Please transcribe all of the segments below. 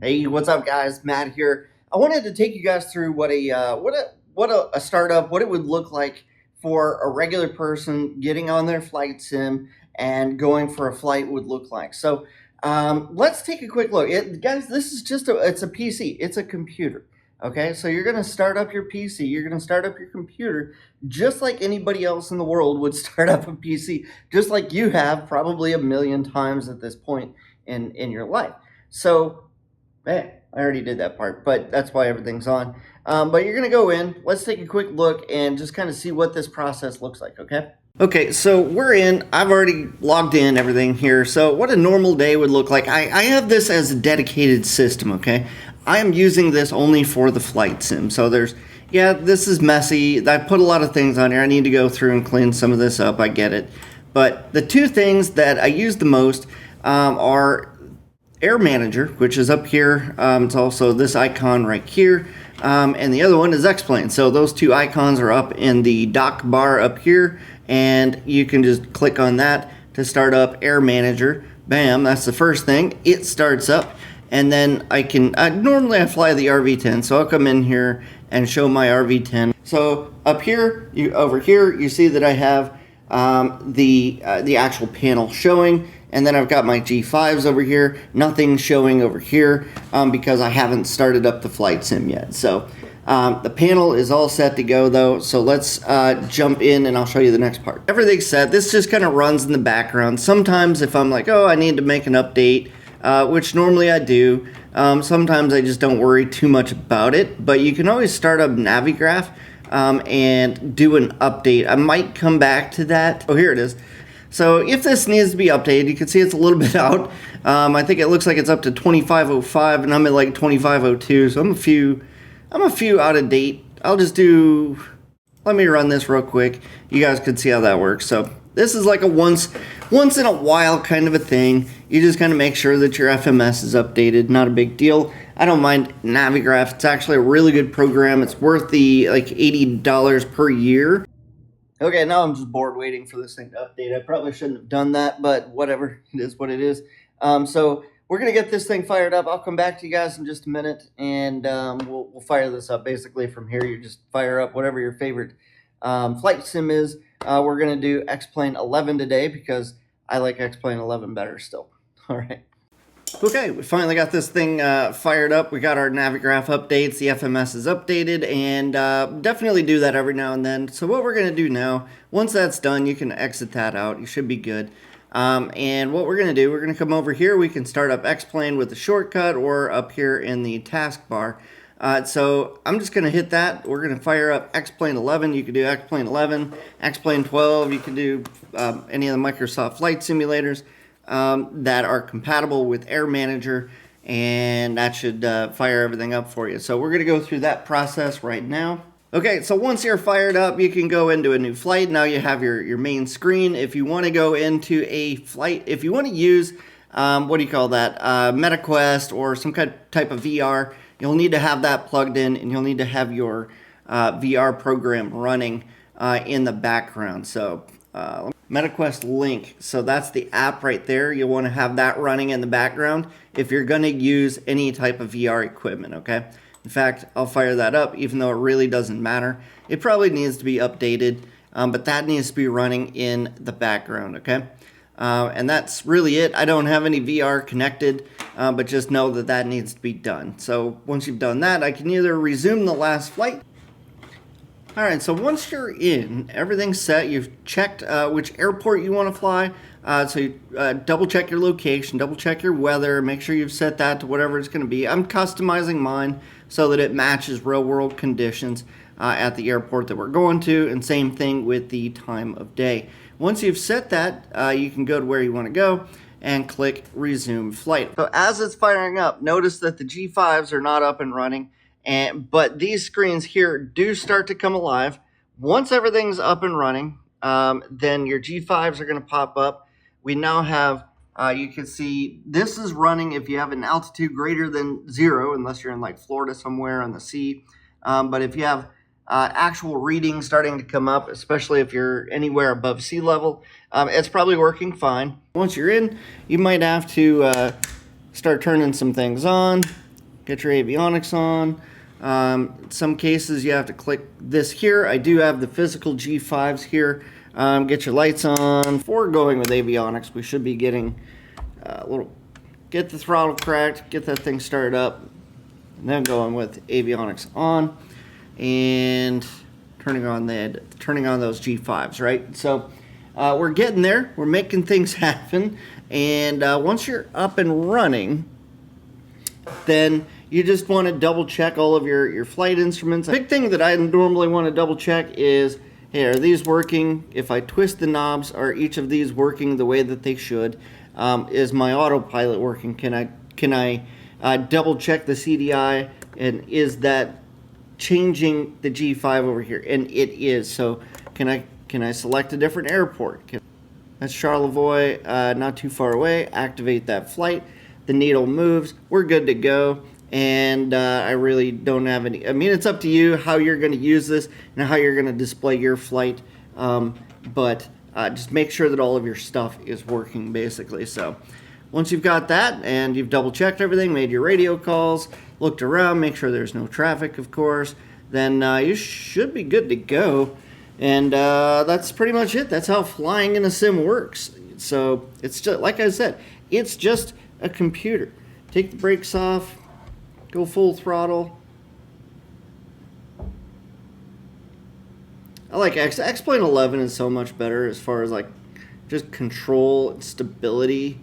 Hey, what's up, guys? Matt here. I wanted to take you guys through what a startup, what it would look like for a regular person getting on their flight sim and going for a flight would look like. Let's take a quick look. Guys, this is just it's a PC. It's a computer. Okay, so you're gonna start up your PC. You're gonna start up your computer just like anybody else in the world would start up a PC, just like you have probably a million times at this point in your life. So I already did that part, but that's why everything's on. But you're gonna go in, let's take a quick look and just kind of see what this process looks like, okay? Okay, so we're in, I've already logged in everything here. So what a normal day would look like, I have this as a dedicated system, okay? I am using this only for the flight sim. So this is messy. I put a lot of things on here. I need to go through and clean some of this up, I get it. But the two things that I use the most are Air Manager, which is up here. It's also this icon right here. And the other one is X-Plane. So those two icons are up in the dock bar up here. And you can just click on that to start up Air Manager. Bam, that's the first thing. It starts up. And then normally I fly the RV10. So I'll come in here and show my RV10. So up here, over here, you see that I have the actual panel showing. And then I've got my G5s over here, nothing showing over here because I haven't started up the flight sim yet. So the panel is all set to go though. So let's jump in and I'll show you the next part. Everything's set. This just kind of runs in the background. Sometimes if I'm like, oh, I need to make an update, which normally I do. Sometimes I just don't worry too much about it, but you can always start up Navigraph and do an update. I might come back to that. Oh, here it is. So if this needs to be updated, you can see it's a little bit out. I think it looks like it's up to 2505 and I'm at like 2502, so I'm a few out of date. Let me run this real quick. You guys can see how that works. So this is like a once in a while kind of a thing. You just kind of make sure that your FMS is updated. Not a big deal. I don't mind Navigraph. It's actually a really good program. It's worth the like $80 per year. Okay, now I'm just bored waiting for this thing to update. I probably shouldn't have done that, but whatever. It is what it is. So we're going to get this thing fired up. I'll come back to you guys in just a minute, and we'll fire this up. Basically, from here, you just fire up whatever your favorite flight sim is. We're going to do X-Plane 11 today because I like X-Plane 11 better still. All right. Okay, we finally got this thing fired up. We got our Navigraph updates. The FMS is updated, and definitely do that every now and then. So what we're going to do now, once that's done, you can exit that out. You should be good. And what we're going to do, we're going to come over here. We can start up X-Plane with the shortcut or up here in the taskbar. So I'm just going to hit that. We're going to fire up X-Plane 11. You can do X-Plane 11, X-Plane 12. You can do any of the Microsoft flight simulators that are compatible with Air Manager, and that should fire everything up for you. So we're going to go through that process right now. Okay, so once you're fired up, you can go into a new flight. Now you have your main screen. If you want to go into a flight, if you want to use, MetaQuest or some type of VR, you'll need to have that plugged in, and you'll need to have your VR program running in the background. So MetaQuest Link, so that's the app right there. You'll want to have that running in the background if you're going to use any type of VR equipment, okay? In fact, I'll fire that up even though it really doesn't matter. It probably needs to be updated, but that needs to be running in the background, okay? And that's really it. I don't have any VR connected, but just know that that needs to be done. So once you've done that, I can either resume the last flight. All right, so once you're in, everything's set. You've checked which airport you want to fly. So you double check your location, double check your weather, make sure you've set that to whatever it's going to be. I'm customizing mine so that it matches real world conditions at the airport that we're going to, and same thing with the time of day. Once you've set that, you can go to where you want to go and click resume flight. So as it's firing up, notice that the G5s are not up and running. But these screens here do start to come alive. Once everything's up and running, then your G5s are going to pop up. We now have, you can see this is running if you have an altitude greater than 0, unless you're in like Florida somewhere on the sea. But if you have actual readings starting to come up, especially if you're anywhere above sea level, it's probably working fine. Once you're in, you might have to start turning some things on. Get your avionics on. In some cases you have to click this here. I do have the physical G5s here. Get your lights on. Before going with avionics, we should be getting get the throttle cracked, get that thing started up, and then going with avionics on and turning on those G5s, right? So we're getting there. We're making things happen, and once you're up and running, then you just want to double check all of your flight instruments. The big thing that I normally want to double check is, hey, are these working? If I twist the knobs, are each of these working the way that they should? Is my autopilot working? Can I double check the CDI, and is that changing the G5 over here? And it is. So can I select a different airport? That's Charlevoix, not too far away. Activate that flight. The needle moves. We're good to go. And I really don't have any. I mean, it's up to you how you're going to use this and how you're going to display your flight. But just make sure that all of your stuff is working, basically. So once you've got that and you've double checked everything, made your radio calls, looked around, make sure there's no traffic, of course, then you should be good to go. And that's pretty much it. That's how flying in a sim works. So it's just, like I said, it's just a computer. Take the brakes off, go full throttle. I like X-Plane 11 is so much better as far as like just control and stability.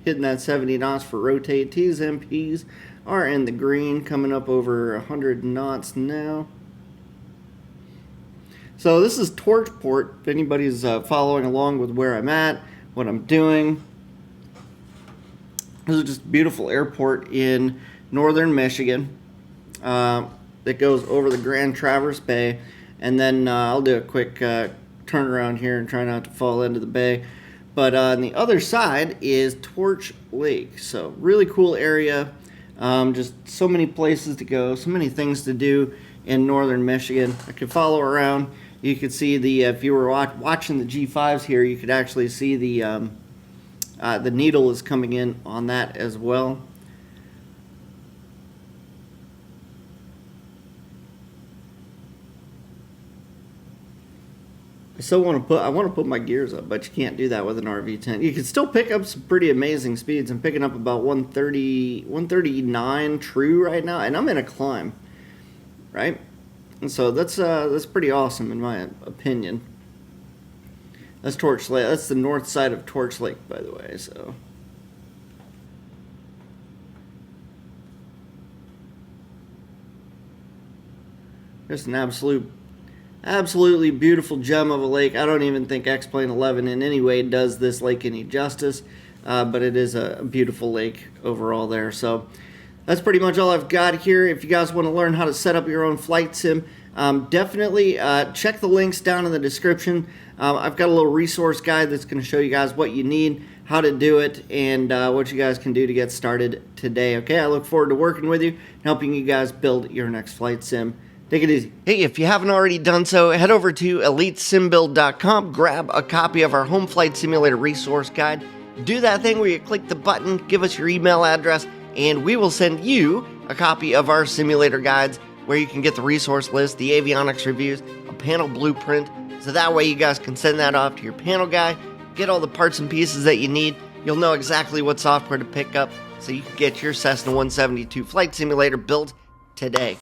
Hitting that 70 knots for rotate. T's and P's are in the green, coming up over 100 knots now. So this is Torchport, if anybody's following along with where I'm at, what I'm doing. This is just a beautiful airport in northern Michigan that goes over the Grand Traverse Bay. And then I'll do a quick turnaround here and try not to fall into the bay. But on the other side is Torch Lake. So really cool area. Just so many places to go, so many things to do in northern Michigan. I could follow around. You could see the, if you were watching the G5s here, you could actually see the needle is coming in on that as well. I want to put my gears up, but you can't do that with an RV10. You can still pick up some pretty amazing speeds. I'm picking up about 130, 139 true right now, and I'm in a climb, right? And so that's pretty awesome in my opinion. That's Torch Lake. That's the north side of Torch Lake, by the way. So. Just an absolutely beautiful gem of a lake. I don't even think X-Plane 11 in any way does this lake any justice, but it is a beautiful lake overall there. So that's pretty much all I've got here. If you guys want to learn how to set up your own flight sim, definitely check the links down in the description. I've got a little resource guide that's going to show you guys what you need, how to do it, and what you guys can do to get started today. Okay, I look forward to working with you and helping you guys build your next flight sim. Take it easy. Hey, if you haven't already done so, head over to EliteSimBuild.com, grab a copy of our home flight simulator resource guide. Do that thing where you click the button, give us your email address, and we will send you a copy of our simulator guides where you can get the resource list, the avionics reviews, a panel blueprint, so that way you guys can send that off to your panel guy, get all the parts and pieces that you need. You'll know exactly what software to pick up so you can get your Cessna 172 flight simulator built today.